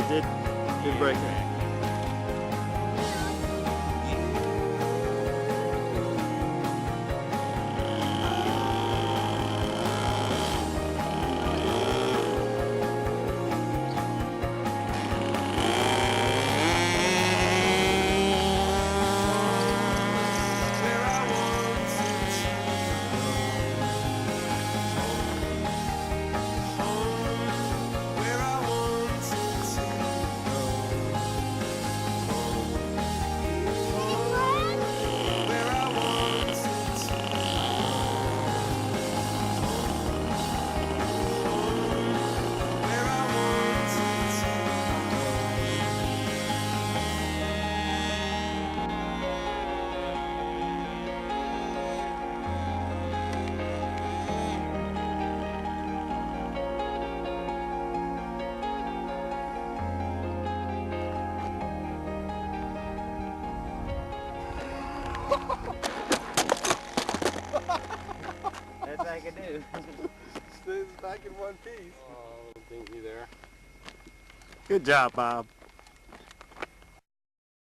Did break it. That's all I can do. Stays back in one piece. Oh, dinky there. Good job, Bob.